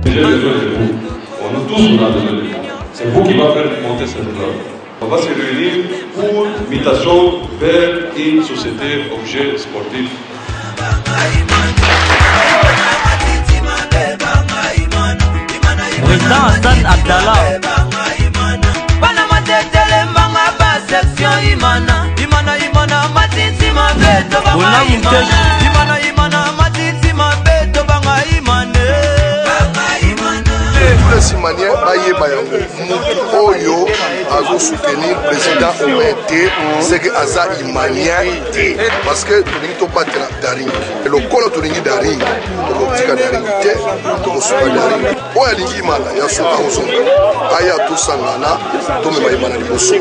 J'ai besoin de vous. On nous tous on a besoin de vous. C'est vous qui va faire monter cette loi. On va se réunir pour mutation vers une société objet sportif. Président Hassan Abdallah. Tous les Simaniens bayeba yango mutu oyo azo soutenir président Oumete c'est que aza imanien parce que tolingi tobatela daring lokolo tolingi daring tokotika daring te tokosuka daring oyo alingi imana ya soka ozonga aya tosangana tomema imana liboso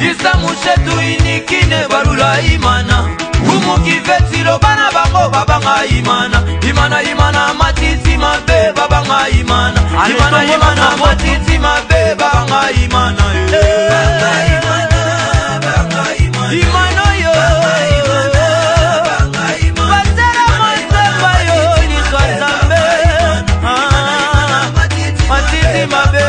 Isa mushetu inikine balula imana Gumu kivetilo bana bango babanga imana Imana imana matiti mabe babanga imana Imana imana matiti mabe babanga imana Imana yo Batera mwaseba yo Niswazambe Matiti mabe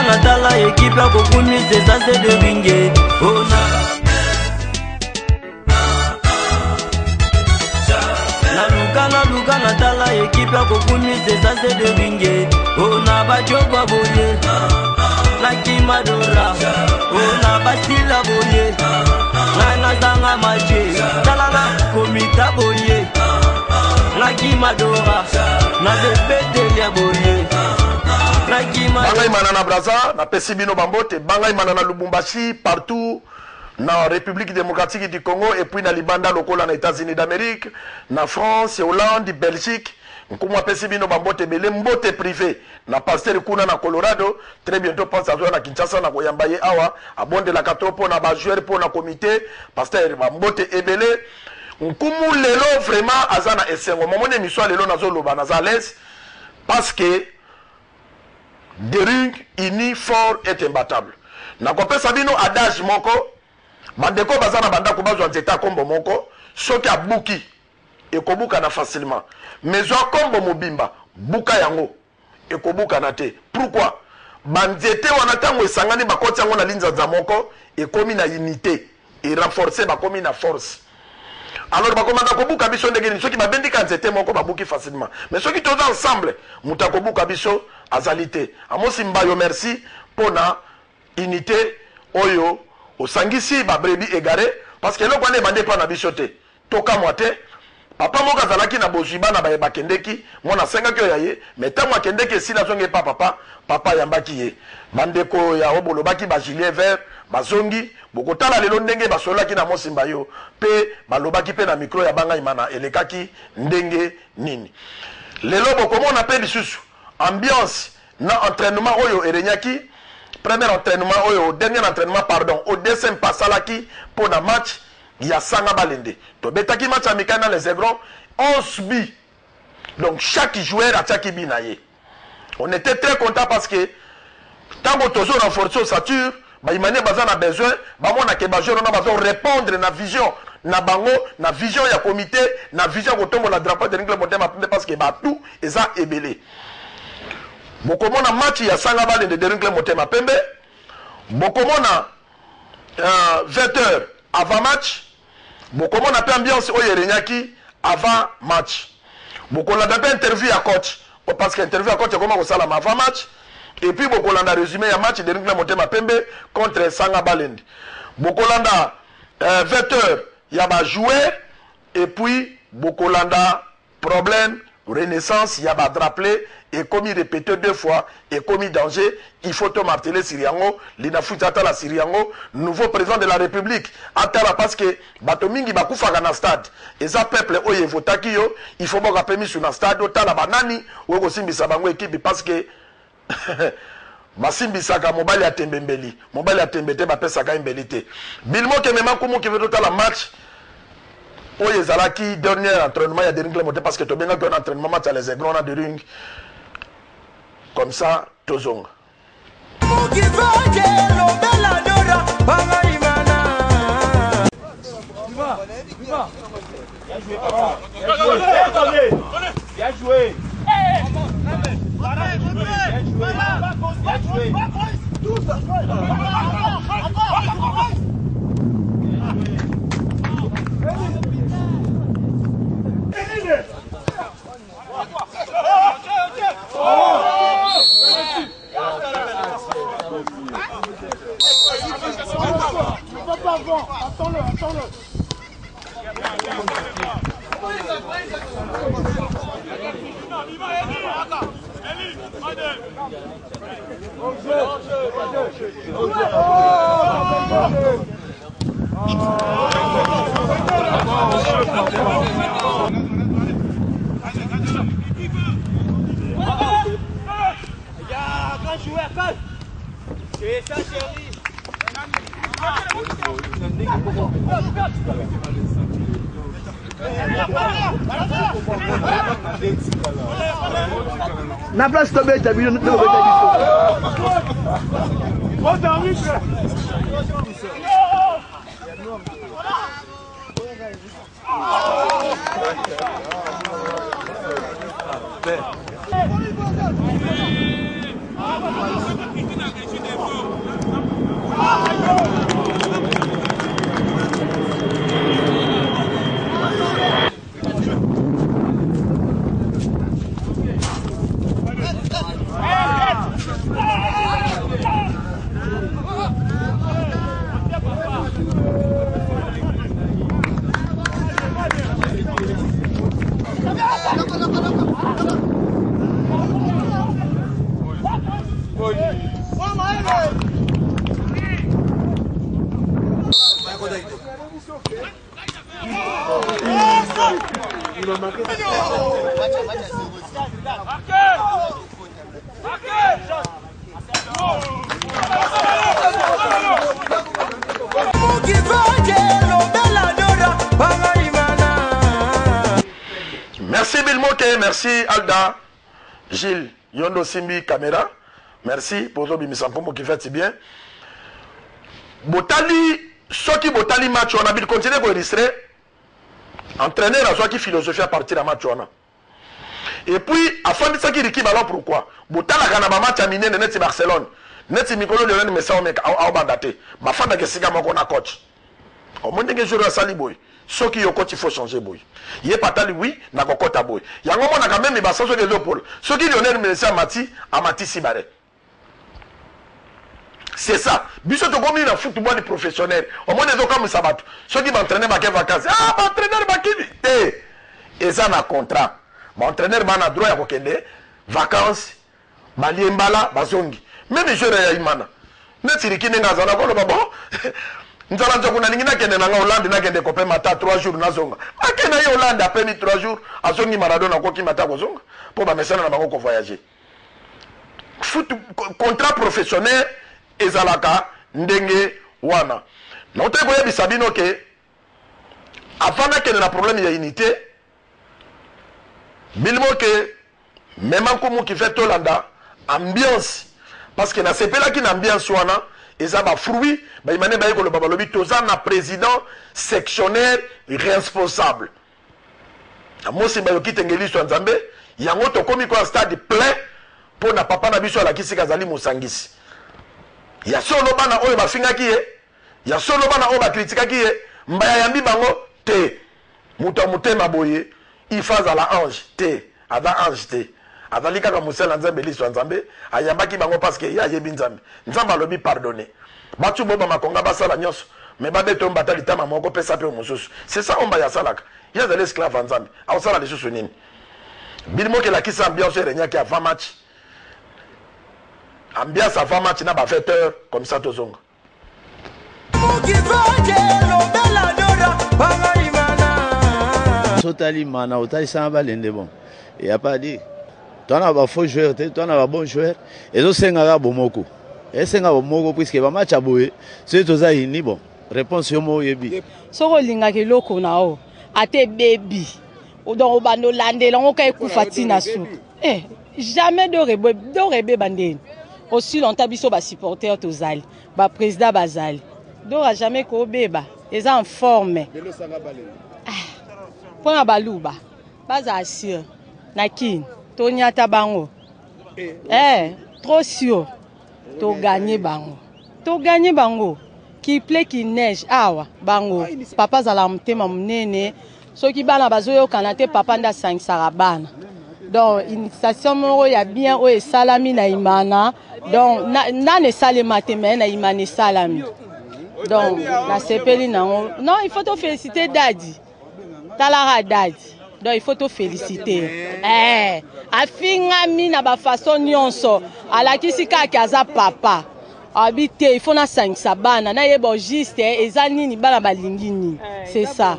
Natala équipe à Kokuni c'est ça c'est de ringue Na luka Natala équipe à Kokuni c'est ça c'est de ringue Ona bajogwa boye Laki madora Ona basila boye Nana zanga maje Talala komita boye Laki madora Na bebete lia boye Bangai manana Braza, na Pesibino Bambote, Bangai manana Lubumbashi, partout na République démocratique du Congo et puis na Libanda lokola na États-Unis d'Amérique, na France, Hollande, Belgique. Nkumwa Pesibino Bambote bele mbote privé na pasteur kuna na Colorado, très bientôt pense à na Kinshasa na koyambaye awa, abonde la katopo na ba joueur pour na comité, pasteur Bambote ebele. Nkumu lelo vraiment azana esengo. Momone miswa lelo nazo loba na zales parce que Dering uni fort est imbattable. Na kopé sabino adage moko bandeko bazana banda ko bazwa nzeta kombo moko soki abuki ekobuka na facilement. Mais zo kombo mobimba buka yango ekobuka na te. Pourquoi? Banzete wana tango esangani bakoti yango na linza za moko ekomi na unité et renforcer bakomi na force. Alors bakomanda kobuka biso ndenge soki babendika nzete moko babuki facilement. Mais soki toza ensemble muta kobuka biso azalité. Amosi mbayo merci pona unité oyo osangisi ba brebi égaré parce que lokwane bande pa na bisote. Toka moite papa moka zalaki na boziba na ba kendeki mona senga kyo yaye mais tango kendeki sila zonge pa papa yambaki ye. Bandeko ya obolo baki ba gilet vert bazongi bokotala lelo ndenge basolaki na mosimba yo pe balobaki pe na micro ya banga imana elekaki ndenge nini. Lelo bokomona pe lisusu ambiance na entraînement oyo erenyaki premier entraînement oyo dernier entraînement pardon au deuxième pasalaki pour na match ya sanga balende to betaki match amical dans les Aigrons 11 buts donc chaque joueur a chaque but naie. On était très content parce que tango tozo renforcer ossature ba imane baza na besoin ba mona ke ba joueur na bazo répondre na vision na bango na vision ya comité na vision ko tombo la drapeau de Ringle Motema parce que ba tout eza ebelé. Bokomona match ya sanga balende de Ringle Motema Pembe bokomona 20h avant match bokomona pe ambiance oyo erenyaki avant match bokola da pe interview ya coach parce que interview à côté comment ça la avant match et puis Bokolanda résumé ya match de Ringla Motema Pembe contre Sanga Balendi. Bokolanda 20h il y a joué et puis Bokolanda problème renaissance il y a rappelé et comme il répétait 2 fois et commis danger il faut te marteler Siriango l'inafuta la Siriango nouveau président de la République atala parce que batomingi bakufaka na stade et ça peuple oye votaki yo il faut boka permis sur na stade otala banani weko simbisa bango équipe parce que basimbisaka mobali atembembeli mobali atembete bapesaka imbelité bilmo ke mema kumu ki veut la match oye zalaki dernier entraînement ya Deringla Moté parce que to benga un entraînement match à les aiglons de ring comme ça tozonga Bien joué. Attends-le. C'est ça, chérie. Na place tombée, t'as vu, Merci Bilmoke, merci Alda, Gilles, Yondo Simbi, caméra. Merci pour Zobi Misampomo qui fait si bien. Botali, ceux qui Botali match, on a bien continué à enregistrer. Entraîneur à soi qui philosophie à partir de match. Et puis, à fin de ça qui récupère alors pourquoi Botala Ganaba match à Miné, net Barcelone. Net Mikolo de Messa au Bandate. Ma femme de Kessiga Mokona coach. Au moins de joueurs à Saliboy. Ceux qui ont coach, il faut changer boy. Il est pas tali oui, n'a pas coach à boy. Il y a un moment quand même, il va s'en sortir de l'épaule. Ceux qui donnent le à Mati Sibare. C'est ça. Biso to comme il a football professionnel. Au moins des gens comme Sabato. Ceux qui m'entraînent ma vacances. Ah, m'entraîneur ma qui et ça na contrat. Mon entraîneur m'a droit à kokende vacances. Maliembala bazongi. Même les joueurs ya imana. Netiriki nenga zana ko babo. Nzala nzoko na ningina kende na Hollande na kende kopé mata 3 jours na zonga. Akena yo Hollande a peine 3 jours azongi Maradona ko ki mata ko zonga. Pour ba mesana na bango ko voyager. Foot contrat professionnel ezalaka ndenge wana. Na ote koyebi sabino ke avant na kende na problème ya unité bilmo ke même comme qui fait Hollanda ambiance parce que na sepela ki na ambiance wana eza ba fruit ba imane ba yeko le babalobi toza na président sectionnaire responsable. Amosi ba yoki tengeli so nzambe yango to komi ko stade plein pour na papa na biso ala kisika zali musangisi. Ya solo bana oyo ba finga ki ye ya solo bana oyo ba kritika ki ye mbaya yambi bango te muta mutema boye il phase à la ange te ada ange te azali kaka musela nzambe liso nzambe ayambaki bango parce que ya yebi nzambe nzambe alobi pardonner batu boba makonga basala nyonso mais babeto mbata litama moko pesa pe mususu c'est ça on ba ya salaka ya zali esclave nzambe au sala lisusu nini bilimo ke la kisa ambiance renyaki avant match ambiance avant match na ba fêteur comme ça tozonga Sotali mana otali sana balende bon et a pas dit toi na ba faux joueur toi na ba bon joueur et zo senga bomoko et senga bomoko puisque ba match aboye c'est toza ini bon réponse yo mo yebi soko linga ke loko na o ate baby donc bando landela on ka ekufa tina su jamais de rebe bandeni aussi longtemps biso ba supporter tozali ba président bazali donc jamais ko beba les en forme pour na baluba baza assure na kin to nyata bango trop sûr to gagner bango qui plaît qui neige awa bango papa zala mtema munene soki bana bazoyo kanate papa nda sangsara bana donc initiation moko ya bien o esalami na imana donc na ne salema te mais na imana salami donc na sepeli nango non il faut te féliciter Dadi talara Dadi donc il faut te féliciter afingami na ba façon nyonso alakisi kaka aza papa habité il faut na sangisa bana na yebo juste eza nini bana balingi nini c'est ça.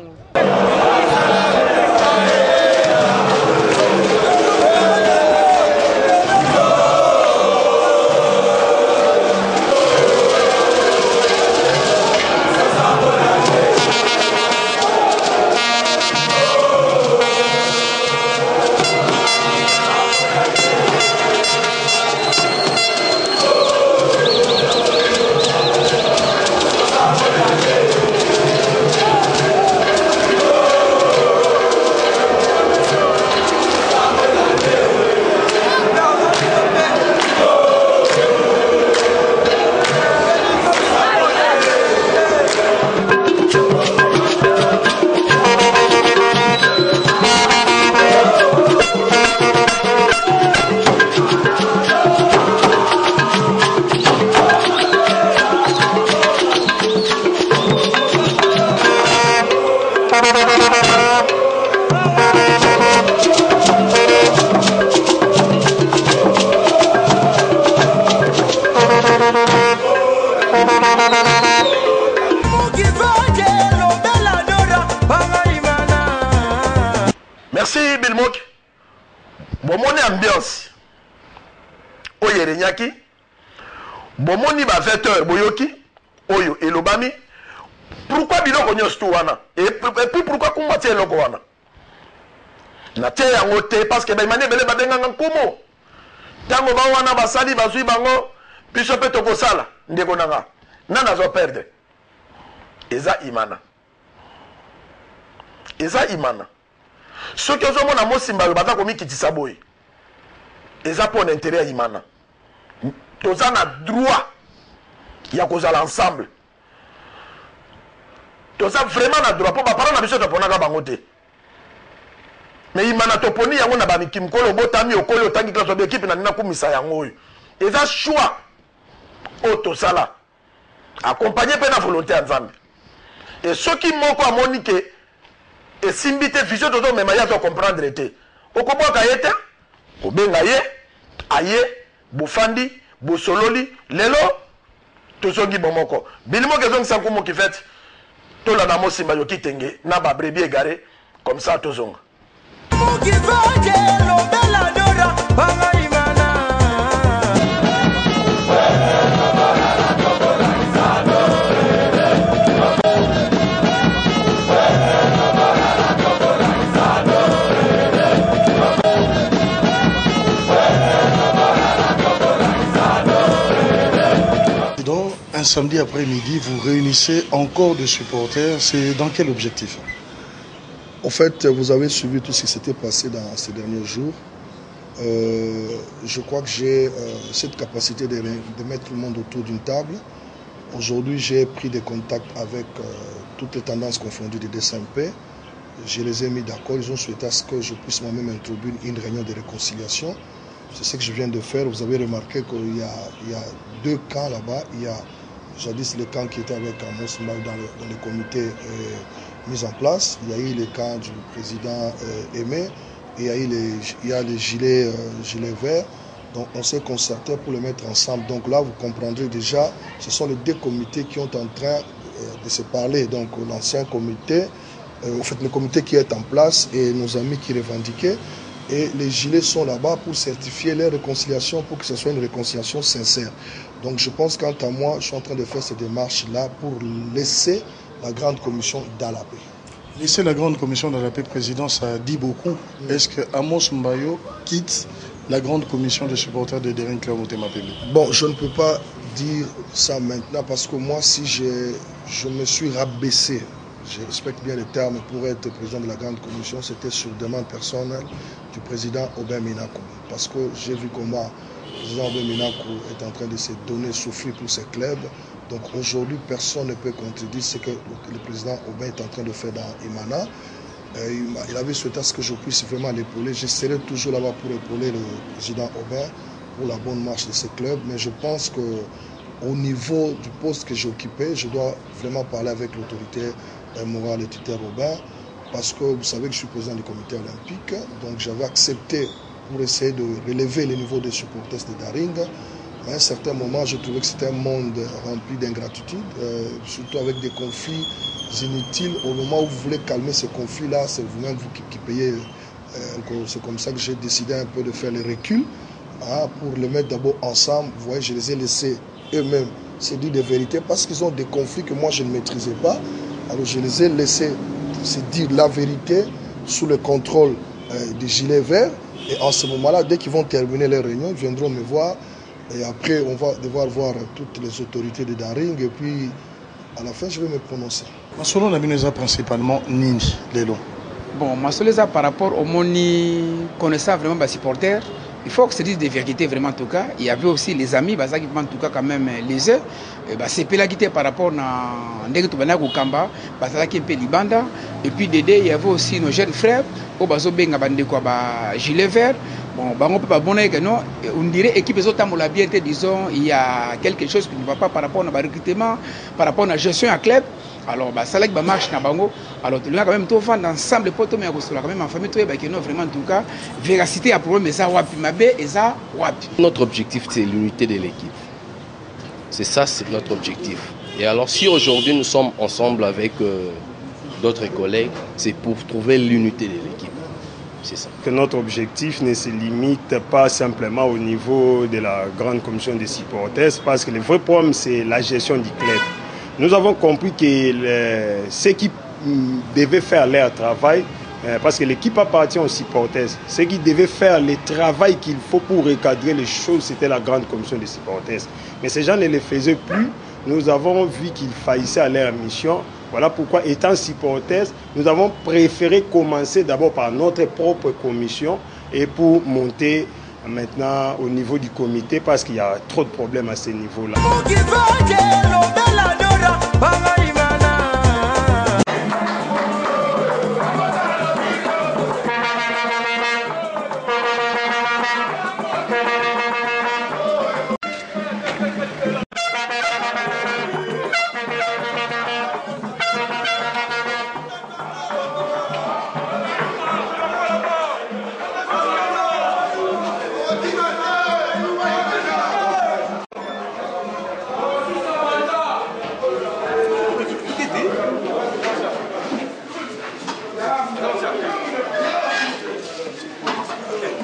Merci Bilmok. Bomoni ambiance. Oye renyaki. Bomoni ba fêteur boyoki. Oyo elobami. Pourquoi biloko nyos tout wana? Et puis pourquoi combattre eloko wana? Na te yango te parce que ba mane bele babenga nkomo. Tango ba wana basali bazui bango biso pe toko sala ndeko nanga. Nana zo perdre. Eza imana. Eza imana. Ce que nous avons simba baza komi kitisa boy. Eza pour l'intérêt ya imana. Toza na droit ya kozala ensemble. Toza vraiment na droit pour ba parana biso to ponaka bango te. Mais imana to poni yango na ba mikimkolo botami okolo tangi classe de équipe na nina kumisa yango oyo. Eza choix auto sala. Accompagné par la volonté en Zambie. Et ceux qui m'ont communiqué et simbité vision de même manière de comprendre était. Au combat kayete, au bengaye, aye, bofandi, bosololi, lelo, tout ce qui bomoko. Bilimo que donc ça comme qui fait, tout la damo simba yoki tenge, na ba brebis égaré, comme ça tout zonga. Un samedi après-midi, vous réunissez encore des supporters. C'est dans quel objectif? En fait, vous avez suivi tout ce qui s'était passé dans ces derniers jours. Je crois que j'ai cette capacité de mettre tout le monde autour d'une table. Aujourd'hui, j'ai pris des contacts avec toutes les tendances confondues des DSMP. Je les ai mis d'accord. Ils ont souhaité à ce que je puisse moi-même introduire une réunion de réconciliation C'est ce que je viens de faire. Vous avez remarqué qu'il y a 2 camps là-bas. Il y a jadis le camp qui était avec Amos Mbayo dans le comité mis en place. Il y a eu le camp du président Aimé. Et il y a les gilets verts. Donc on s'est concerté pour les mettre ensemble. Donc là, vous comprendrez déjà, ce sont les 2 comités qui ont en train de se parler. Donc l'ancien comité, en fait le comité qui est en place et nos amis qui revendiquaient. Et les gilets sont là-bas pour certifier les réconciliations, pour que ce soit une réconciliation sincère. Donc je pense qu'en à moi, je suis en train de faire ces démarches-là pour laisser la grande commission dans la paix. Laisser la grande commission dans la paix, président, ça dit beaucoup. Est-ce que Amos Mbayo quitte la grande commission des supporters de Daring Club Motema Pembe? Bon, je ne peux pas dire ça maintenant parce que moi, si je me suis rabaissé, je respecte bien les termes, pour être président de la grande commission, c'était sur demande personnelle du président Aubin Minakou. Parce que j'ai vu comment le président Aubin Minakou est en train de se donner souffrir pour ses clubs. Donc aujourd'hui, personne ne peut contredire ce que le président Aubin est en train de faire dans Imana. Il avait souhaité à ce que je puisse vraiment l'épauler. Je serai toujours là-bas pour épauler le président Aubin pour la bonne marche de ce club. Mais je pense qu'au niveau du poste que j'ai occupé, je dois vraiment parler avec l'autorité morale et tuteur Aubin. Parce que vous savez que je suis président du comité olympique. Donc j'avais accepté pour essayer de relever le niveau des supporters de Daring. À un certain moment, je trouvais que c'était un monde rempli d'ingratitude, surtout avec des conflits inutiles. Au moment où vous voulez calmer ces conflits-là, c'est vous-même qui payez. C'est comme ça que j'ai décidé un peu de faire le recul pour les mettre d'abord ensemble. Vous voyez, je les ai laissés eux-mêmes se dire des vérités parce qu'ils ont des conflits que moi je ne maîtrisais pas. Alors je les ai laissés se dire la vérité sous le contrôle des gilets verts. Et en ce moment-là, dès qu'ils vont terminer leur réunion, ils viendront me voir. Et après, on va devoir voir toutes les autorités de Daring. Et puis, à la fin, je vais me prononcer. Selon la Bineza, principalement, Nini, Lélo. Bon, Massoleza, par rapport au Moni, connaissant vraiment les supporters, il faut que se dise des vérités vraiment en tout cas. Il y avait aussi les amis, bah, ça qui en tout cas quand même les œufs. C'est là qui était par rapport à Ndegutubana Kamba, bah, ça qui est Libanda. Et puis Dédé, il y avait aussi nos jeunes frères, au Bazo Benga Bandeko, gilet vert. Bon, bah, on peut pas bonner que non. On dirait équipe des autres l'a bien été, disons, il y a quelque chose qui ne va pas par rapport au recrutement, par rapport à la gestion à club. Alors, bah, ça là qui marche na bango. Alors, tu as quand même tout fait ensemble, pour tout mais quand même en famille, tu es non vraiment en tout cas, véracité à problème, ça wapi mabé et ça wapi. Notre objectif, c'est l'unité de l'équipe. C'est ça, c'est notre objectif. Et alors, si aujourd'hui nous sommes ensemble avec d'autres collègues, c'est pour trouver l'unité de l'équipe. C'est ça. Que notre objectif ne se limite pas simplement au niveau de la grande commission des supporters, parce que le vrai problème, c'est la gestion du club. Nous avons compris que ceux qui devaient faire leur travail, parce que l'équipe appartient aux supporters, ceux qui devaient faire le travail qu'il faut pour recadrer les choses, c'était la grande commission des supporters. Mais ces gens ne le faisaient plus. Nous avons vu qu'ils faillissaient à leur mission. Voilà pourquoi, étant supporters, nous avons préféré commencer d'abord par notre propre commission et pour monter maintenant au niveau du comité parce qu'il y a trop de problèmes à ce niveau-là.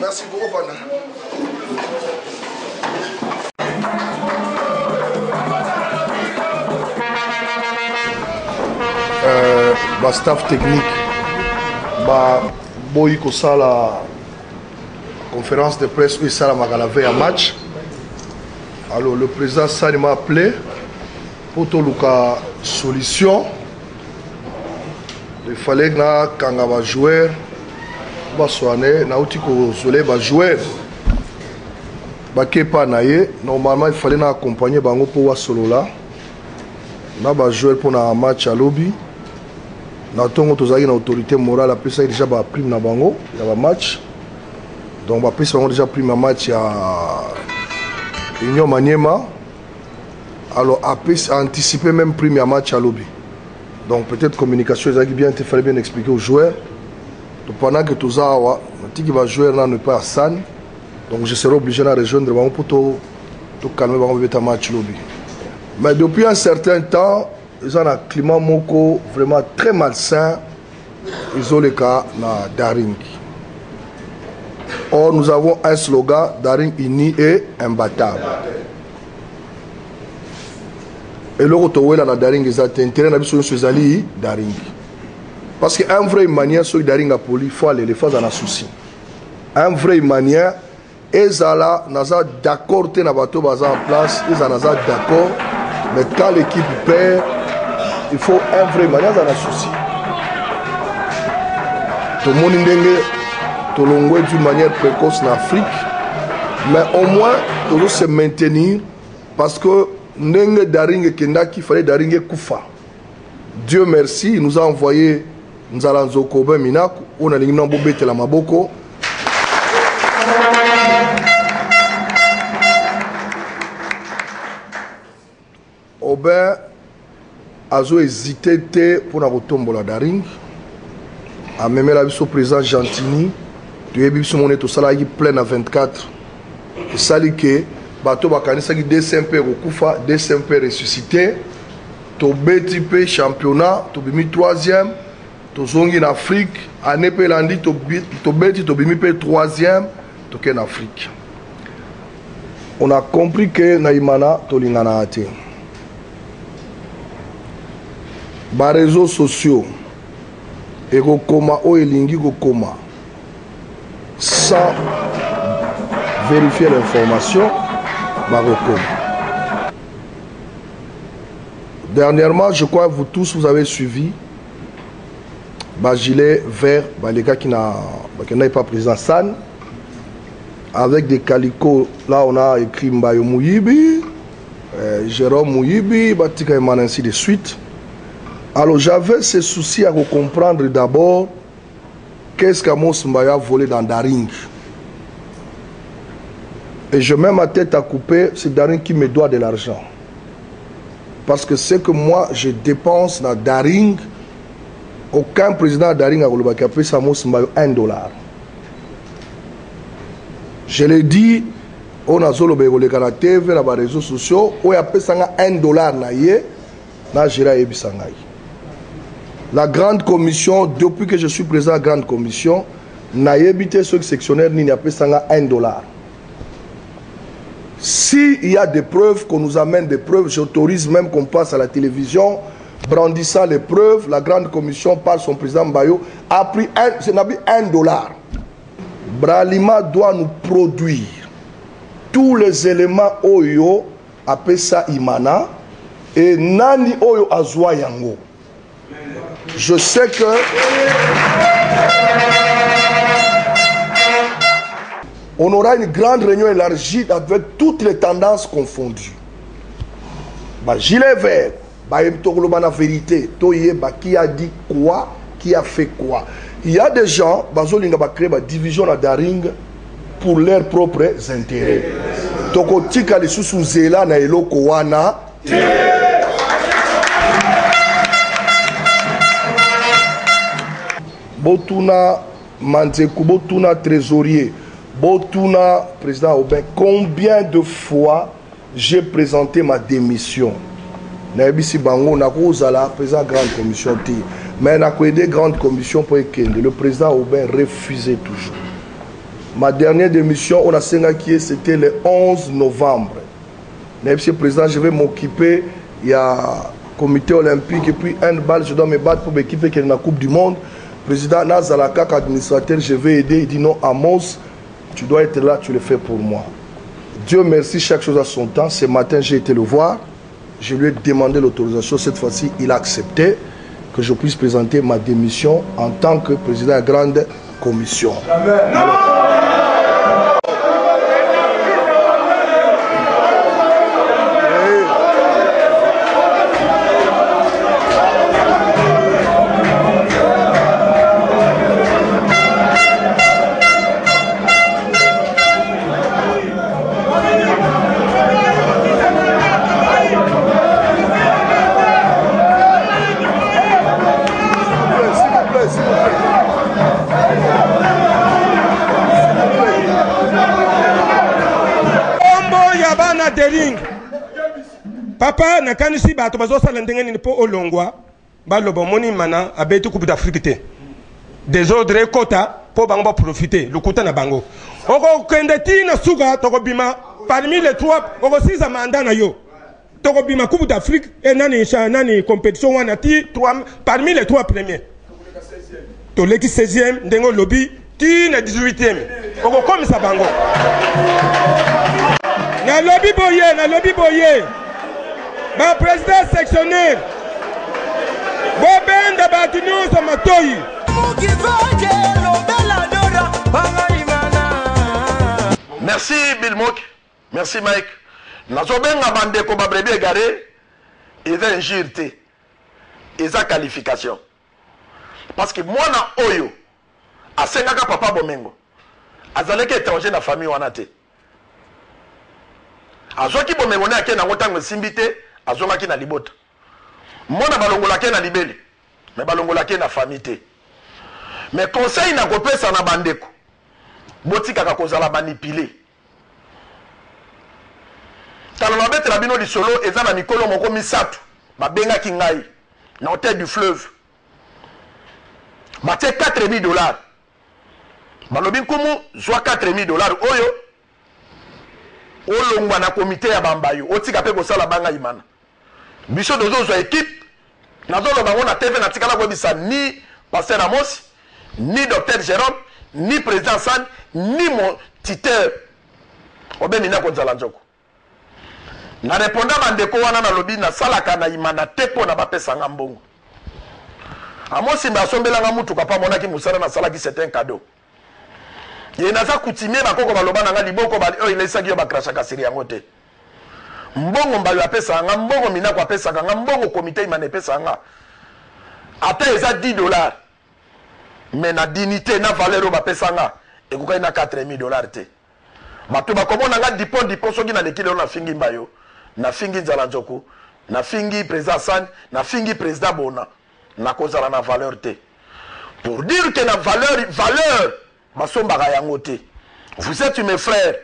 Merci beaucoup, Pana. Staff technique, boy ça la conférence de presse où ça la veille à match. Alors le président Sani m'a appelé pour tout le solution. Il fallait que quand on va jouer, normalement il fallait accompagner bango pour solo là na jouer pour un match à lobby na tongo tozaki na autorité morale après ça déjà ba prime na bango ya ba match Donc après ils ont déjà pris ma match à Union Maniema. Alors après anticiper même pris ma match à lobby. Donc peut-être communication il fallait bien expliquer aux joueurs. Donc pendant que tout ça qui va jouer là n'est pas à San. Donc je serai obligé de rejoindre pour tout calmer le match lobby. Mais depuis un certain temps, ils ont un climat moko vraiment très malsain. Ils ont le cas dans Daring. Or, nous avons un slogan, Daring uni et imbattable. Et le retour là dans Daring, ils ont intérêt à aller Daring. Parce qu'un vrai manière, sur Daring à poli, il faut aller les faire dans un souci. Un vrai manière, ils sont là, nous sommes d'accord, ils sont en place, ils sont d'accord. Mais quand l'équipe perd, il faut un vrai manière dans un souci. Tout le monde est d'une manière précoce en Afrique, mais au moins, il faut se maintenir parce que Nenge Daring Kendaki, il fallait Daring Koufa. Dieu merci, il nous a envoyé Nzalanzo Kobe Minak, on a l'ignon Bobete la Maboko. Aubin a hésité pour la retombe la Daring. A même la vice président Gentini, tu es biso monnaie tout ça qui plein à 24. Et ça dit que bateau bakani ça qui DCMP Rokufa, DCMP ressuscité, to BTP championnat, to bimi 3e, to zongi en Afrique, année pelandi to beti to bimi 3e, to ken Afrique. On a compris que naimana to lingana ate. Ba réseaux sociaux et Gokoma o elingi Gokoma sans vérifier l'information ba Gokoma. Dernièrement, je crois que vous tous vous avez suivi ba gilet vert, ba les gars qui n'avaient pas président San avec des calicots. Là on a écrit Mbayo Mouyibi, Jérôme Mouyibi, Batika Eman, ainsi de suite. Alors j'avais ce souci à comprendre d'abord qu'est-ce qu'Amos Mbaya a volé dans Daring. Et je mets ma tête à couper, c'est Daring qui me doit de l'argent. Parce que ce que moi je dépense dans Daring, aucun président de Daring a payé Amos Mbaya $1. Je l'ai dit, on a sur la TV, dans les réseaux sociaux, on a payé $1 na Jira Ebisangaï. La grande commission, depuis que je suis président de la grande commission, n'a évité ce sectionnaire ni n'a payé $1. S'il y a des preuves, qu'on nous amène des preuves, j'autorise même qu'on passe à la télévision, brandissant les preuves, la grande commission par son président Mbayo a pris $1. Bralima doit nous produire tous les éléments Oyo, appelé ça Imana, et Nani Oyo Azwa Yango. Je sais que on aura une grande réunion élargie avec toutes les tendances confondues. Bah, gilet vert, bah, la vérité, qui a dit quoi, qui a fait quoi. Il y a des gens qui ont créé une division à Daring pour leurs propres intérêts. Donc, tika les sous-zéla na eloko wana. Botuna Manzekou, Botuna trésorier, Botuna président Aubin, combien de fois j'ai présenté ma démission? Naibisi Bango, Nakozala, président de la grande commission, mais n'a pas aidé grande commission pour le président Aubin refusait toujours. Ma dernière démission, on a signé c'était le 11 novembre. Naibisi président, je vais m'occuper, il y a comité olympique et puis handball, je dois me battre pour m'équiper qui est dans la Coupe du Monde. Président Nazalaka, administrateur, je vais aider. Il dit non, Amos, tu dois être là, tu le fais pour moi. Dieu merci, chaque chose a son temps. Ce matin, j'ai été le voir. Je lui ai demandé l'autorisation. Cette fois-ci, il a accepté que je puisse présenter ma démission en tant que président de la grande commission. Amen. na dering papa na kanisi bato bazosala ndenge nini po olongwa baloba moni mana abeti coupe d'Afrique te désordre kota po bango ba profiter lukuta na bango oko kende tina suka tokobima parmi les trois oko sisa mandat na yo tokobima coupe d'Afrique et nani compétition wana ti parmi les trois premiers toleki 16e ndengo lobby ti na 18e oko komisa bango na lobby boye ba président sectionnaire bobenda batu nyonso matoyi merci Bilmok, merci Mike. Nazobenga bandeko babrebi égaré eza injurité eza qualification parce que moi na oyo asengaka papa bomengo azaleki étranger na famille wana te azwaki bomengo ne ake nango ntango esimbi te azongaki na libota mona balongolaki na libeli me balongolaki na famille te mais conseil na kopesa na bandeko botikaka kozala manipulé tala babetela bino lisolo eza na mikolo moko misato babengaki ngai na hôtel du fleuve batie $4,000 balobi nkumu zwa $4,000 oyo olongwa na komite ya bambayo otika mpe kosala bangai mana biso tozozwa équipe nazoloba ngo na tv natikala koyebisa ni Pasteur Amos ni Dr Jérôme ni président San ni mon tuteur obemina konzala nzoko na répondant bandeko wana na lobi na salaka na imana te mpo na bapesanga mbongo Amos mba asombelanga mutuka pa monaki musala na salaki c'est un cadeau ye naza coutumier bakoko baloba nanga liboko bali oyo ilesaki yo bakrashaka siri yango te mbongo mbayo apesanga mbongo minako apesaka nga mbongo komite imana epesanga ata eza $10 mais na dignité na valeur bapesanga ekokai na $4,000 te bato bakomona nga dipo soki na leki lelo na fingi mbayo na fingi nzala nzoko na fingi président San na fingi président Bona na kozala na valeur te pour dire que na valeur basombaka yango te vous êtes mes frères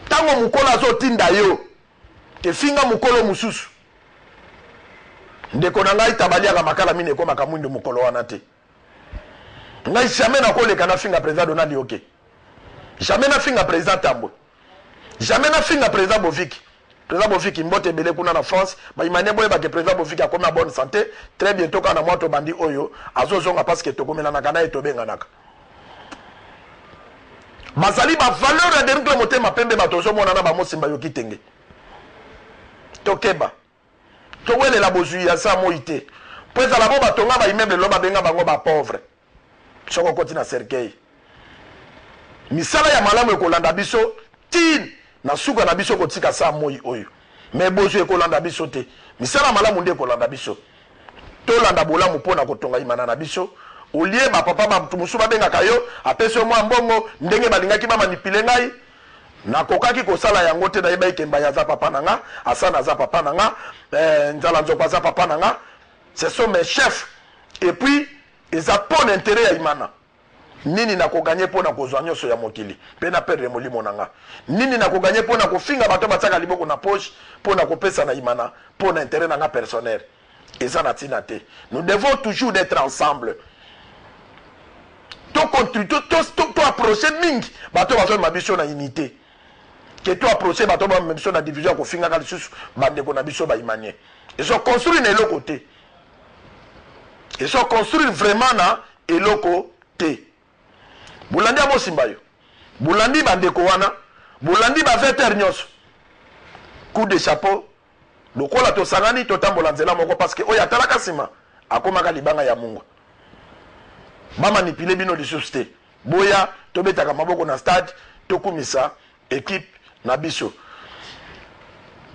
tango mukolo azotinda yo efinga mukolo mususu ndeko na ngai tabaliaka makala mine ekomaka mwindo mukolo wana te ngai jamais nakoleka na finga président Donald Yoke jamais na finga président Tambwe jamais na finga président Boviki mbote ebele kuna na France baimane boyeba ke président Boviki akomi na bonne santé très bientôt kana mwa tobandi oyo azozonga parce que tokomelanaka na ye tobenganaka bazali bavaleur ya derinkle motema pembe bato ozomonana bamosimba yoki tenge tokeba towelela bozwi ya sa moi te po ezala bo batonga baimmeuble lo babenga bango bapauvre soko okoti na cercueil misala ya malamu ekolanda biso tin na suka na biso kotika sa moi oyo me bozwi ekolanda biso te misala malamu nde ekolanda biso tolanda bolamu mpona kotonga imana na biso olie bapapa bato mosusu babengaka yo apesi yo mwa mbongo ndenge balingaki bamanipule ngai nakokaki kosala yango te nayeba ikemba aza papa na nga asana aza papa na nga nzala nzoko aza papa na nga ce sont mes chefs et puis eza mpo na intérêt ya imana nini nakoganye mpo na kozwa nyonso ya mokili mpe na perdre molimo na nga nini nakoganye mpo na kofinga bato batiaka liboko na poche mpo na kopesa na imana mpo na intérêt na nga personnel eza na ntina te nous devons toujours d'être ensemble to approcher mingi bato bazomema biso na unité ke to approcher bato bamema biso na division ya kofingaka lisusu bandeko na biso baimanie ezoconstruire na eloko te ezoconstruire vraiment na eloko te bulandi ya mosimba yo bulandi bandeko wana bulandi bavetere nyonso coup de chapeau lokola tosangani totambola nzela moko parce que oyo atalaka nsima akomaka libanga ya mungu bamanipule bino lisusu te boya tobetaka maboko na stade tokumisa équipe na biso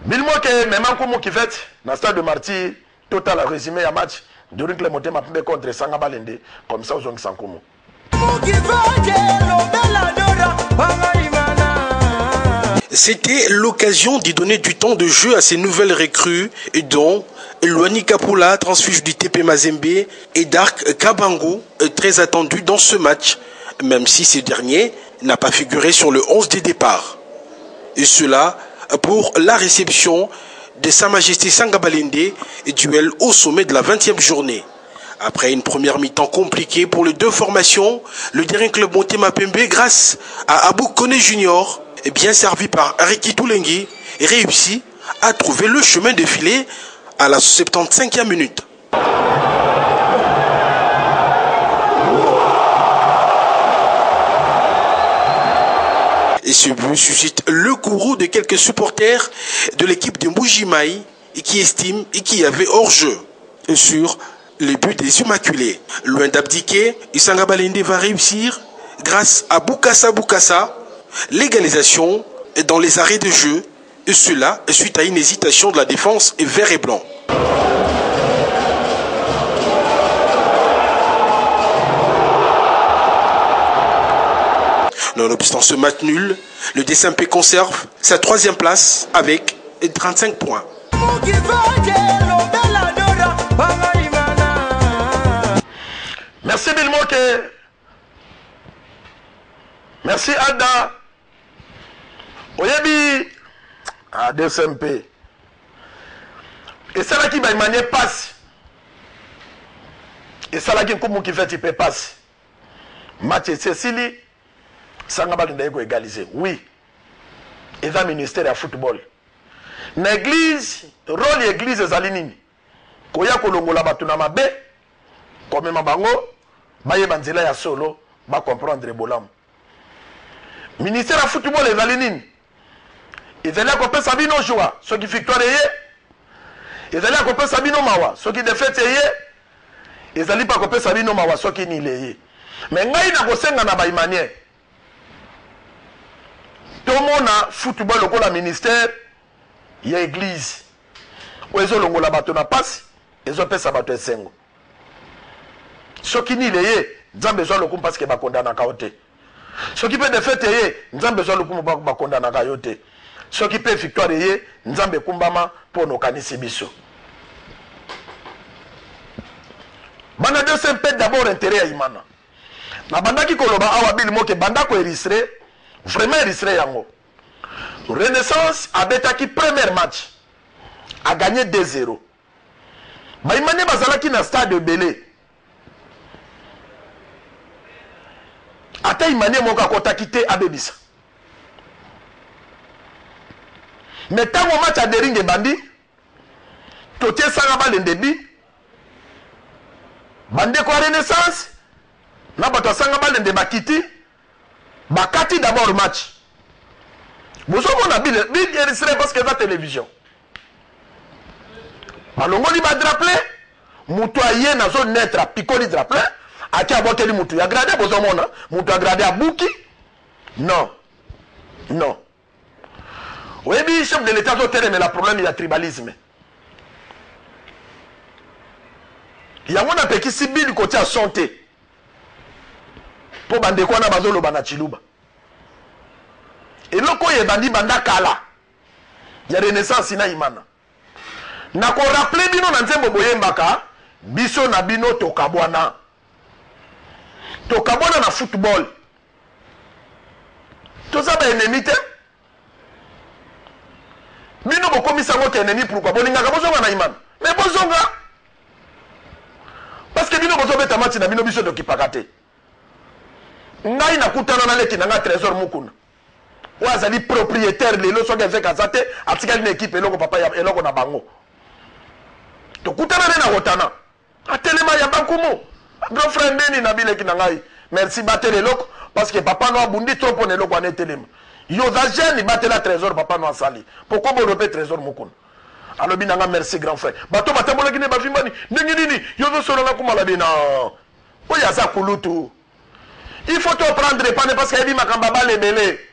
bilmoke mema nkumu kifete na stade de Martyr total résumé ya match Dorinkle Motema Pembe contre Sanga Balende comme ça ozongisa nkumu. C'était l'occasion d'y donner du temps de jeu à ces nouvelles recrues, dont Luani Kapula, transfuge du TP Mazembe, et Dark Kabango, très attendu dans ce match, même si ce dernier n'a pas figuré sur le 11 des départs. Et cela pour la réception de Sa Majesté Sanga Balende et duel au sommet de la 20e journée. Après une première mi-temps compliquée pour les deux formations, le Daring Club Motema Pembe, grâce à Abou Kone Junior, bien servi par Riki Toulengi, réussit à trouver le chemin de filet à la 75e minute. Et ce but suscite le courroux de quelques supporters de l'équipe de Mbujimaï qui estiment qu'il y avait hors-jeu sur le but des Immaculés. Loin d'abdiquer, Sanga Balende va réussir grâce à Boukassa, l'égalisation dans les arrêts de jeu, et cela suite à une hésitation de la défense vert et blanc. Nonobstant ce match nul, le DSMP conserve sa 3e place avec 35 points. Merci Bilmoke. Merci Ada. Oyebi à DSMP. Et ça là qui va manier passe. Et ça là qui comme qui fait tu peux passer. Match Cécilie Sanga Balende égaliser. Oui. Et dans le ministère du football. L'église, rôle l'église ezali nini? Koya kolongola batuna mabe. Comme mabango, baye banzela ya solo, ba comprendre bolam. Ministère du football ezali nini? Ezali akopesa sabino joie, ceux qui victoire yé. Ezali akopesa sabino mawa, ceux qui défaite yé. Ezali pa akopesa sabino mawa, ceux qui ni yé. Mais ngai na kosenga na baimanie. Tomona football lokola ministère ya église. Oezo longola bato na passe, ezo pesa bato esengo. Soki ni leye, nzambe zo lokumu parce que ba kondana ka ote. Soki pe défaite ye, nzambe zo lokumu ba kondana ka yote. Soki pe victoire ye, nzambe kumbama po no kanisi biso. Bana de sempe d'abord intérêt ya imana. Na banda ki koloba awa bil moke banda ko eristre, vraiment eristre yango. Renaissance a betaki premier match a gagné 2-0. Ba imane bazalaki na stade de Belé. Ata imane moka kota kite abebisa. Mais tant au match à Dering bandi, toté Sanga Balende bi, bande ko Renaissance, na bato Sanga Balende bakiti, bakati d'abord match. Vous savez, on a bien enregistré parce que la télévision. Alors, on va drapeler, Moutouaye na zone net à Picoli drapeler, à qui a voté le Moutou. Il a gradé, vous savez, Moutou a gradé à Bouki. Non. Non. Oui, le chef de l'État, mais le problème, il y a tribalisme. Il y a un peu qui s'est mis du côté à santé. Pour bande quoi, on a besoin de Banachilouba. Et loko ye bandi banda kala ya Renaissance ina imana na ko rappeler bino na nzembo boyembaka biso na bino tokabwana na football toza ba ennemi te bino bokomisa ngo te ennemi pourquoi bolingaka bozonga na imana mais bozonga parce que bino bozobeta match na bino biso dokipaka te ngai nakutana na leki nanga trésor mukuna Ouazali propriétaire de l'eau, soit fait Kazate, a tigé une équipe et l'eau papa et l'eau na bango. To kutana na rotana. A telema ya bankumo. Grand frère Neni Nabile Kinangai. Merci battre les locaux parce que papa no abundi trop pour les locaux en telema. Yo da jeune battre la trésor papa no sali. Pourquoi vous repé trésor mukun? Alors binanga merci grand frère. Bato batambola kine bafimbani. Nini nini yo zo solo na kumala bina. Oya za kulutu. Il faut te prendre pas parce que dit makamba les belé.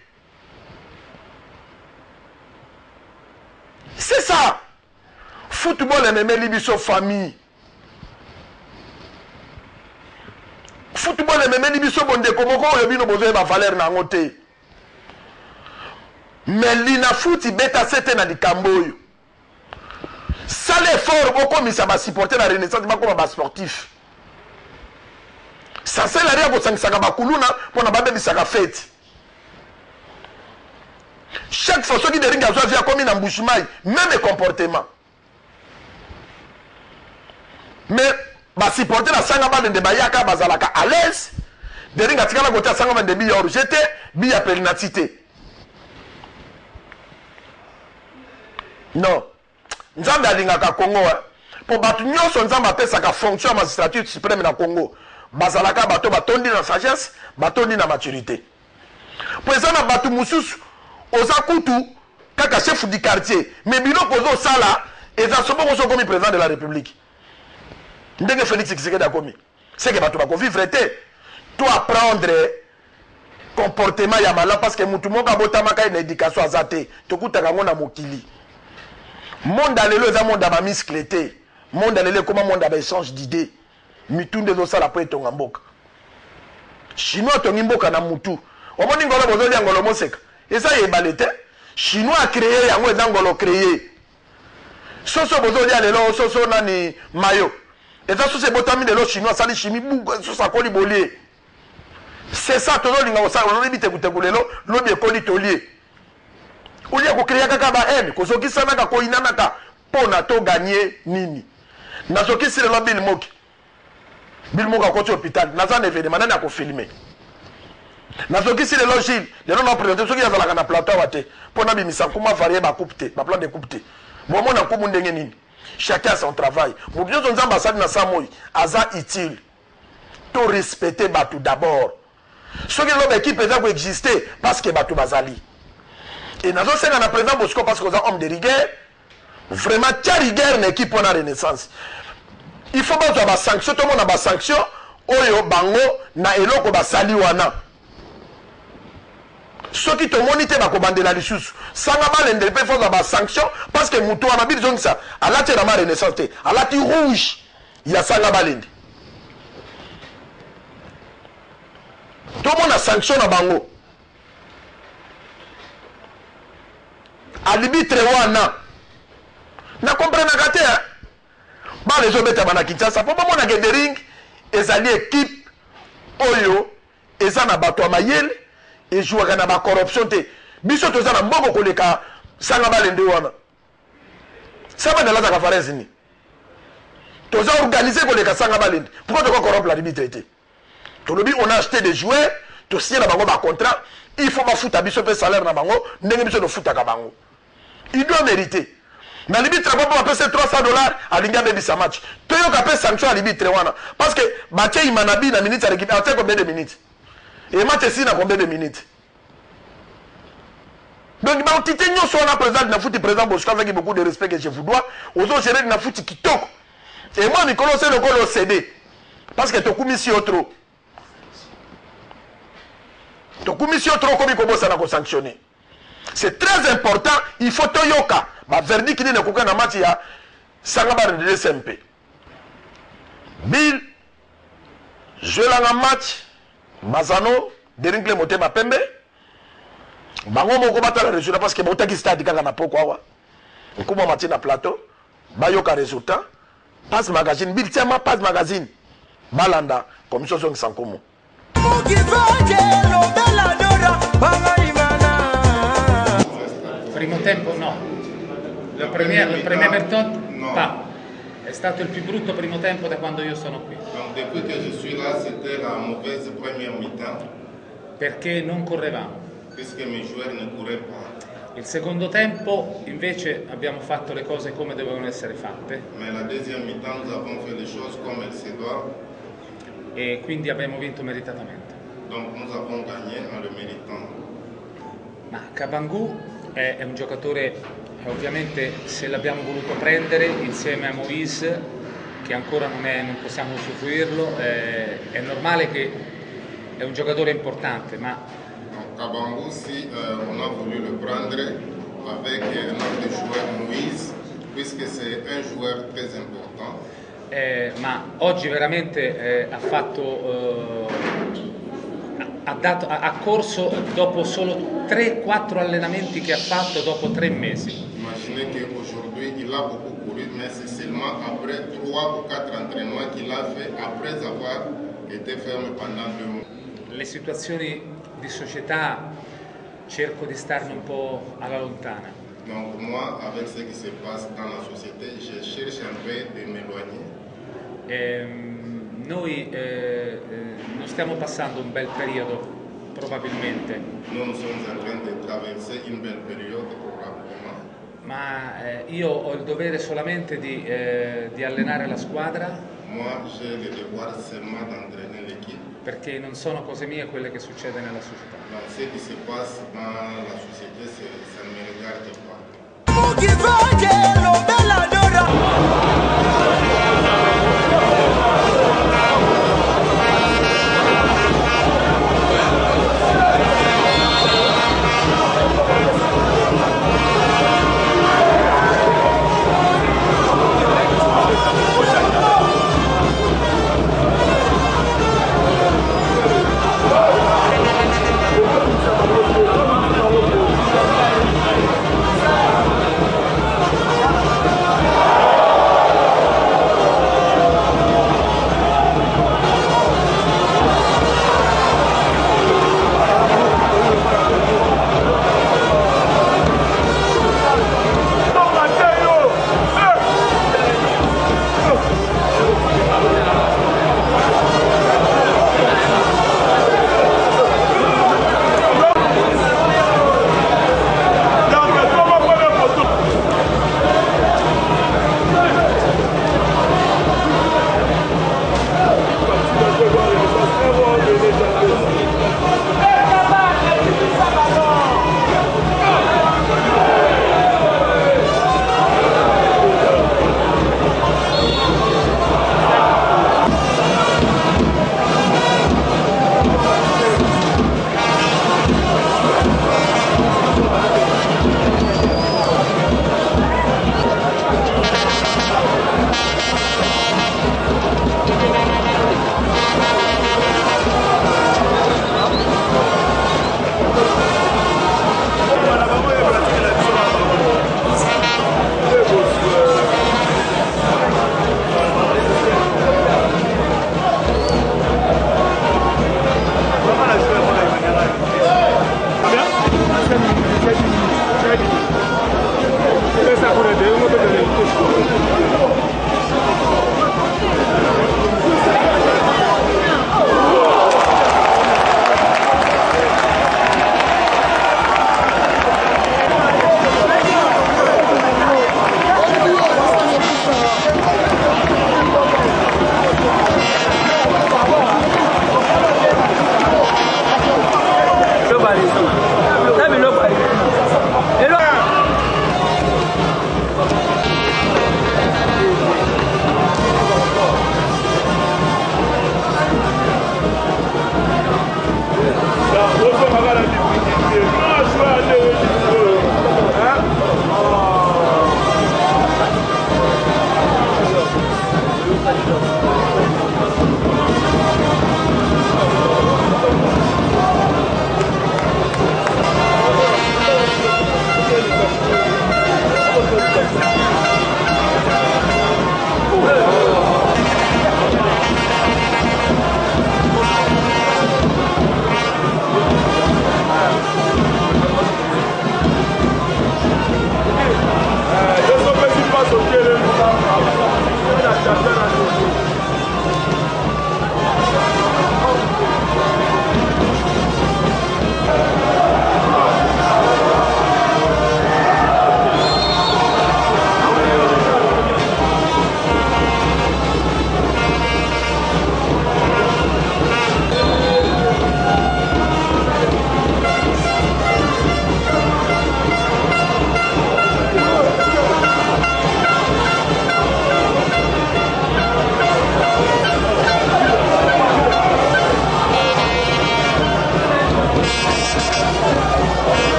C'est ça. Football est même libiso famille. Football est même libiso bonde comme quoi il y a une besoin de valeur na ngote. Mais l'ina foot il beta c'était na di Camboyo. Ça l'effort beaucoup mais ça va supporter la Renaissance pas comme un sportif. Ça c'est la rien pour ça ba kuluna pour na babe bisaka fête. chaque fois soki dering azwa via komi na mbushimai même comportement mais basupporter na sanga balende bayaka bazalaka à l'aise dering atikala kote asanga bande bi ya orujete bi ya pénalité non nzambe alingaka Congo pour bato nyonso nzambe apesaka fonction ya magistrature suprême na Congo bazalaka bato batondi na sagesse batondi na maturité po eza na bato mosusu oza kutu kaka chef du quartier mais biloko ozosala eza soboko ozokomi président de la république ndenge Félix Tshisekedi akomi c'est que bato bakovivre te to apprendre comportement ya malamu parce que mutu moko abotamaka na éducation aza te tokutaka ngo na mokili monde alelo eza monde ya bamiscle te monde alelo ekoma monde ya baéchange d'idées mitunde ezosala po etonga mboka chinois atongi mboka na mutu omoni ngolo bozolia ngolo moseka eza yebale te chinois acréé yango eza ngolo créé soso bozolia lelo soso nani mayo eza soso ebotami lelo chinois asali chimie buku soso akoli bolie c'est ça tozolinga kosala olobi tekuteku lelo lobi ekoli tolie olia kokréa kaka bahene kozokisanaka koyinanaka mpo na toganye nini nazokisi lelo Bill Moki akoti hôpital naza na événement nani akofilme nazokisi lelo Gilles lelo na présenté soki azalaka na plateau awa te mpo na bimisa nkuma varie bacoupe te baplan de coupe te bomona nkumu ndenge nini chacun a son travail moto nyonso nzambe asali na sa moi aza utile to respecter bato d'abord soki lelo baéquipe eza koexiste parce que bato bazali et nazosenga na président Bosco parce que oza homme de rigueur vraiment tia rigueur na équipe wana renaissance il faut bazwa basanction tomona basanction oyo bango na eloko basali wana soki tomoni te bakobandela lisusu sanga balende mpe fozwa basanction parce que mutu wana bilizongisa alati elamba renaissance te alati rouge ya sanga balende tomona sanction na bango alibitre wana na komprenaka te bana ezobeta bana Kinshasa mpo bamonaka edering ezali équipe oyo eza na bato ya mayele ejwaka na bacorruption te biso toza na mbongo koleka sanga balende wana saba nalataka faresi ni toza organisé koleka sanga balende pourquoi toko corrompre l'arbitre te tolobi on a acheté des joueurs tosigné na bango bacontrat il faut bafuta biso mpe salaire na bango ndenge biso tofutaka bango il doit mériter na libitre po bapese $300 alingi abebisa match toyoka mpe sanction ya libitre wana parce que batie imanabi na minute ya récupé atie combien de minutes et match esi na combien de minutes donc baotite nyonso wana président na futi président Bosco avec beaucoup de respect que je vous dois ozogere na futi kitoko et moi mikolo se lokolo océdé parce que tokumisi yo trop tokumisi yo trop komi kobosana kosanctionner c'est très important il faut toyoka verdict nini ekoka na match ya sanga barendele SMP Bill jouelanga match Mazano derinkle motema pembe bango moko batala résultat parce que bautaki stade kaka na poko awa nkuma mati na plateau bayoka résultat passe magazine Bill tiama passe magazine balanda commission zongi sankomo Primo tempo no, le première méthode pas. È stato il più brutto primo tempo da quando io sono qui. Donc depuis que je suis là, c'était la mauvaise première mi-temps. Perché non correvamo. Puisque mes joueurs ne couraient pas. Il secondo tempo invece abbiamo fatto le cose come dovevano essere fatte. Mais la deuxième mi-temps nous avons fait les choses comme elles se doivent. E quindi abbiamo vinto meritatamente. Donc nous avons gagné en le méritant. Ma Kabangu è un giocatore, ovviamente se l'abbiamo voluto prendere insieme a Moïse, che ancora non possiamo usufruirlo, è normale che è un giocatore importante, ma Kabangu, si on a voulu le prendre avec un autre joueur Moïse, puisque c'est un joueur très important. Ma oggi veramente ha corso dopo solo 3-4 allenamenti che ha fatto dopo 3 mesi. Imaginez qu'aujourd'hui il a beaucoup couru, mais c'est seulement après 3 ou 4 entraînements qu'il a fait après avoir été ferme pendant 2 mois. Le situazioni di società cerco di starne un po' alla lontana. Donc moi, avec ce qui se passe dans la société, je cherche un peu de m'éloigner. Noi non stiamo passando un bel periodo, probabilmente. Nous sommes en train de traverser une belle période, probablement. Ma io ho il dovere solamente di allenare la squadra. Moi, j'ai le devoir seulement d'entraîner l'équipe. Perché non sono cose mie quelle che succede nella società. Donc ce qui se passe dans la société, ça ne me regarde pas.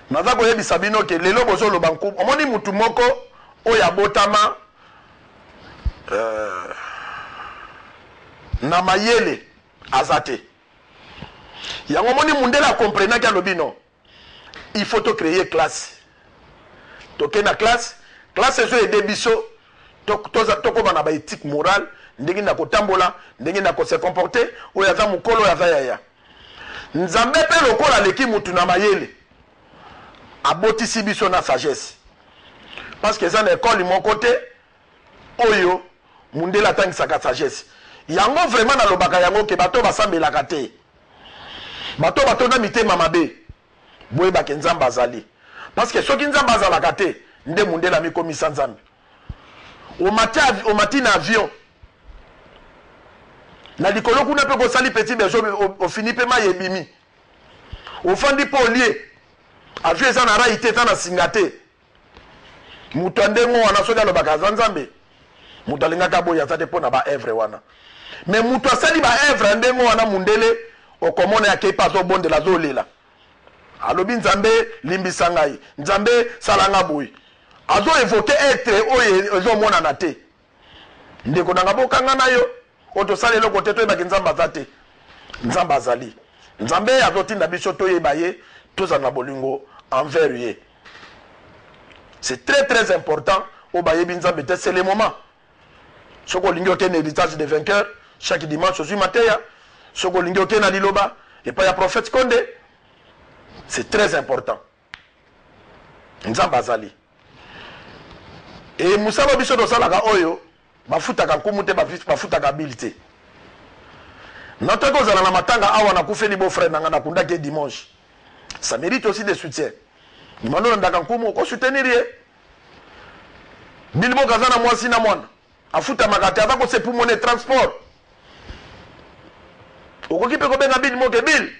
naza koyebisa bino ke lelo bozoloba nkumu omoni mutu moko oya botama na mayele azate yango moni mundela comprenaki alobi non il faut to créer classe toke na classe ezo ede biso tokoma na baéthique morale ndenge na kotambola ndenge na kose comporter oyo aza mokolo oyo aza yaya nzambe mpe lokola aleki mutu na mayele abotisi biso na sagesse parce que eza na ekole moko te oyo mundele atangisaka sagesse yango vraiment nalobaka yango ke bato basambelaka te bato batonda mitema mabe boyebake nzambe azali parce que soki nzambe azalaka te nde mundele amikomisa nzambe omati na avion na likolo kuna mpe kosali petit berger ofini mpe mai ebimi ofandi mpe olie avion eza na rai te eza na singa te moto andenge wana soki alobaka aza nzambe moto alingaka boye aza te mpo na baevre wana me moto asali baevre ndenge wana mundele okomona yakei mpe azobondela azolela alobi nzambe limbisa ngai nzambe salanga boye azoevoke etre oyo ezomonana te ndeko nanga bokanga na yo oyo tosala eloko te toyebaki nzambe aza te nzambe azali nzambe azotinda biso toyeba ye tozala na bolingo envers ye. C'est très très important au bayebi nzambe te c'est le moment soko olingi okende héritage des vainqueurs chaque dimanche ozwi mateya soko olingi okende na liloba epai ya prophète Konde c'est très important nzambe azali e musala biso tosalaka oyo bafutaka nkumu te bafutaka bili te natoki ozala na matanga awa nakufeli beau-frère nanga nakundaki dimanche ça mérite aussi des soutiens nimando ndaka nkumu okosoutenir ye bilimo kaza na mwasi na mwana afutamaka te aza kosepumone transport okoki mpe kobenga bilimo ke bile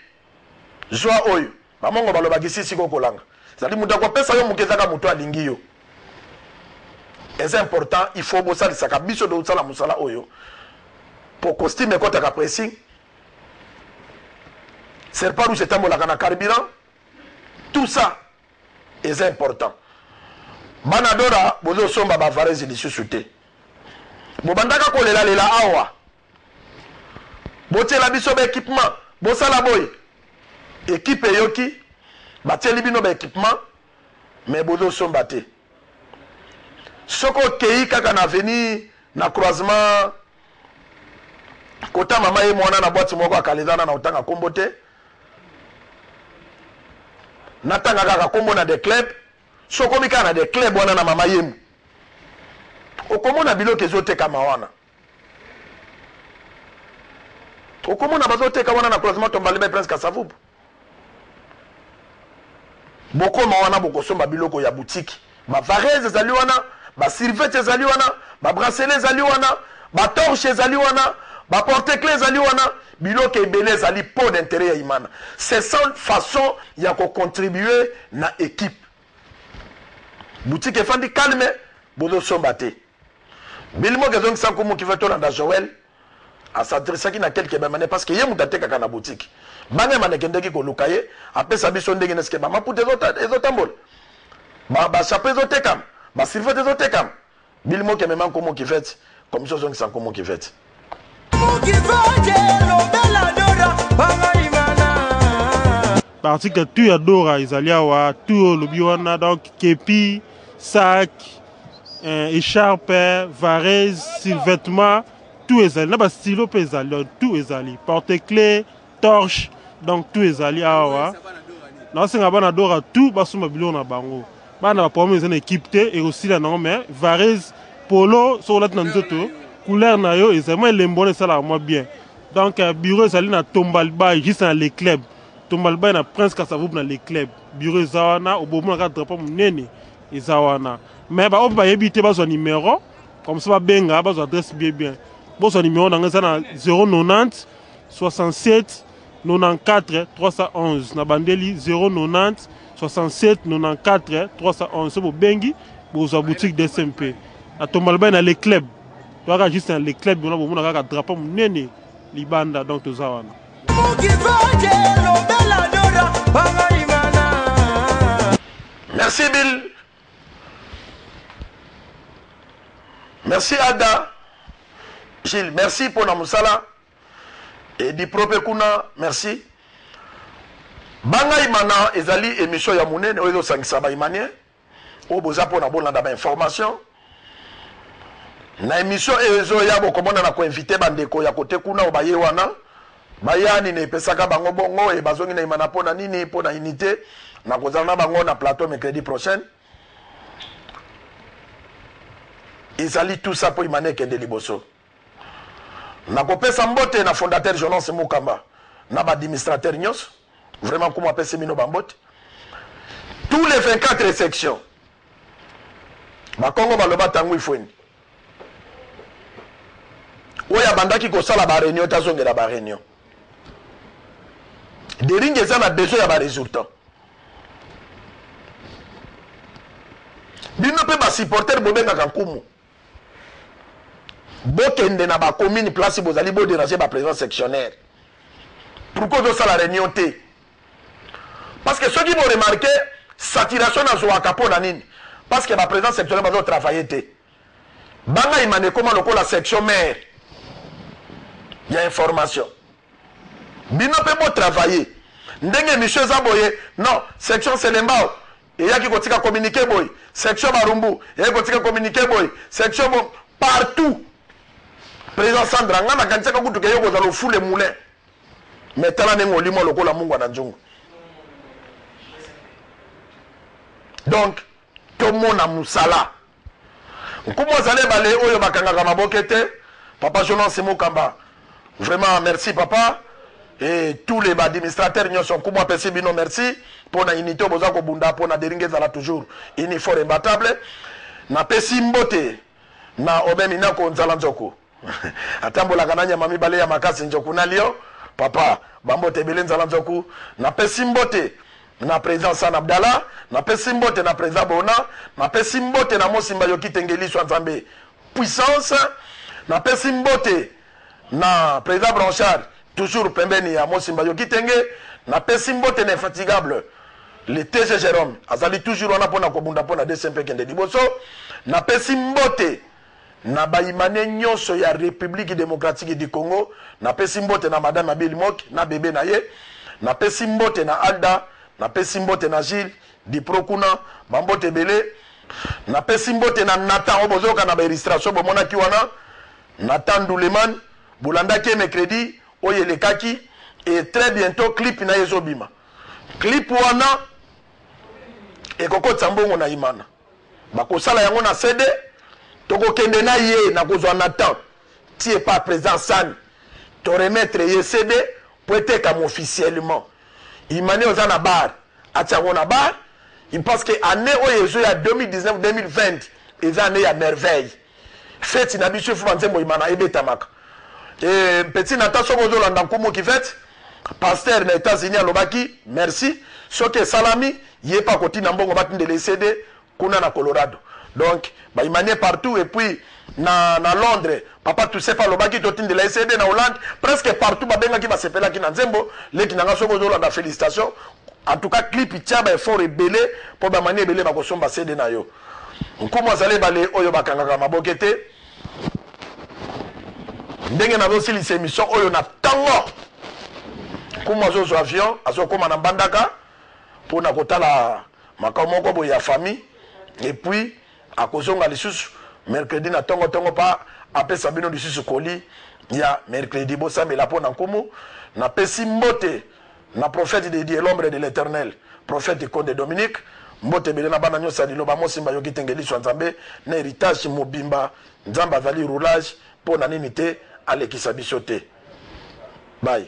zwa oyo bamongo balobaki sisi kokolanga ezali moto akopesa yo moke ezaka moto alingi yo c'est important il faut bosalisaka biso tosala mosala oyo po costume ekotaka pressing serpent rouge etambolaka na carburant tout ça est important banadora bozosomba bavarese lisusu te bobandaka kolelalela awa botiela biso baéquipement bosala boye équipe eyoki batieli bino baéquipement mais bozosomba te soko okei kaka na avenir na croisement kota mama ye mwana na boîte moko akalezana na otanga kombo te natanga kaka kombo na des clubs soko mika na des clubs wana na mama yemu okomona biloko ezotekama wana okomona bazoteka wana na croisement Tombalibé Prince Kasavubu bokoma wana bokosomba biloko ya boutique bavarese ezali wana basirvete ezali wana babracelet ezali wana batorche ezali wana baporte-clé ezali wana biloko ebele ezali po d'intérêt ya imana c'est ça façon ya kocontribuer na équipe boutique efandi calme bozosomba te bilimo kezongisa nkumu kive tolanda Joël asadresaki na quelque bamane parce que ye moto atekaka na boutique bange manekendeki koluka ye apesa biso ndenge neske bamaputa ezotambola bachapeau ezotekama basirvete ezotekama bilimo kemema nkumu kivete commission ezongisa nkumu kivete L'article tout adora Isaliawa, tout le biwana donc kepi, sac, écharpe, varese, vêtements, tout est allé. N'a stylo pesali, tout est allé. Porte-clés, torche, donc tout est allé awa. Non c'est ngaba na dora tout basuma bilo na bango. Bana ba promis une équipe té et aussi la non mais varese, polo sur la nzoto, couleur na yo et c'est moi l'embonne ça là moi bien. Donc bureau est allé na Tombalba juste dans les clubs. Tombalba na Prince Kasavubu na les clubs. Bureau zawana au bout na drapeau munene zawana. Mais ba oba yebité ba son numéro comme ça ba benga ba son adresse bien. Bon son numéro dans ça na 090 67 94 311 na bandeli 090 67 94 311 so bo bengi bo zo boutique de SMP. A Tombalba na les clubs. Toi juste dans les clubs on a bo na drapeau munene libanda donc to zawana. Merci Bill. Merci Ada. Gilles, merci pour Namusala. Et di propre kuna, merci. Banga imana ezali émission ya munene oyo sangisa ba imanie. O boza pona bolanda ba information. Na émission ezo ya bokomona na ko inviter bandeko ya kote kuna o baye wana. Bayani ne pesaka bango bongo e bazongi na imana pona nini pona unité na kozana bango na plateau mercredi prochain. Ezali tout ça pour imane kende liboso. Na kopesa mbote na fondateur Jonas Mukamba na ba administrateur nyos vraiment comme appelle Semino Bambote tous les 24 sections ba Congo baloba tangu ifweni oya bandaki ko sala ba réunion tazongela ba réunion deringe za na besoin ya ba résultat bino pe ba supporter bobenga kankumu bokende na ba commune place bozali bo déranger ba président sectionnaire pourquoi de ça la réunion té parce que ceux qui vont remarquer saturation na zoaka pona nini parce que ba président sectionnaire bazo travailler té banga imane comment lokola section maire il y a information bino pe bo travailler ndenge monsieur Zaboye non section Selembao et ya ki kotika communiquer boy section Barumbu et ya kotika communiquer boy section bon partout président Sandra ngana kanchaka kutu ke yoko za lo fule moulin mais tala nengo limo lokola mungu na njongo donc tout monde a musala nkumo zale bale oyo bakanga mabokete papa Jonas Mukamba vraiment merci papa et tous les administrateurs nyo sont kumo pesi bino merci pour na unité boza ko bunda pour na deringue za la toujours uniforme imbattable na pesi mbote na obemina ko nzala nzoko atambola kananya mami bale ya makasi njoku na lio papa bambote belenza la nzoku na pesi mbote na président San Abdallah na pesi mbote na président Bona na pesi mbote na Mosimba Yoki Tengeliswa Nzambe puissance na pesi mbote na président Blanchard toujours pembeni ya Mosimba Yoki Tenge na pesi mbote na infatigable le TG Jérôme azali toujours wana pona ko bunda pona DCMP kende liboso na pesi mbote na baimane nyonso ya République démocratique du Congo na pesi mbote na madame Abel Mok na bébé na ye na pesi mbote na Alda na pesi mbote na Gilles di Procuna bambote belé na pesi mbote na Nathan obozoka na ba illustration bomona ki wana Nathan Douleman bolanda ke mercredi oyelekaki et très bientôt clip na yezobima clip wana ekoko tsambongo na imana bakosala yango na CD toko kende na ye na kozwa Nathan tie pas président San to remettre ye CD pour être comme officiellement imane ozana bar atiango na bar il pense que année oyezo ya 2019 2020 eza année ya merveille fête na biso fu banzembo imana ebetamaka et petit Nathan sobozo landa nkumu ki fête pasteur na États-Unis alobaki merci soke salami ye pa koti na mbongo batinde les CD kuna na Colorado donc ba imane partout et puis na Londres papa tu sais pas lobaki totinde la CD na Hollande presque partout ba benga ki ba sepela ki na nzembo leki nanga sobozo landa félicitations en tout cas clip tiaba effort ebelé pour ba manie ebelé ba kosomba CD na yo nkumu azale bale oyo bakanga mabokete ndenge na zo silisa émission oyo na tango nkumu azo avion azo koma na bandaka pour na kotala makamoko boya ya famille et puis à kozonga lisusu mercredi na tongo pa apesa bino lisusu koli ya mercredi bosambela po na nkumu na pesi mbote na prophète de Dieu l'ombre de l'Éternel prophète Conde Dominique mbote bele na bana nyosa liloba Mosimba Yoki Tengeliswa Nzambe na héritage mobimba Nzamba azali roulage po na nini te alekisa biso te bye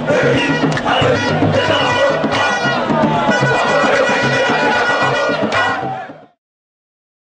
Hey!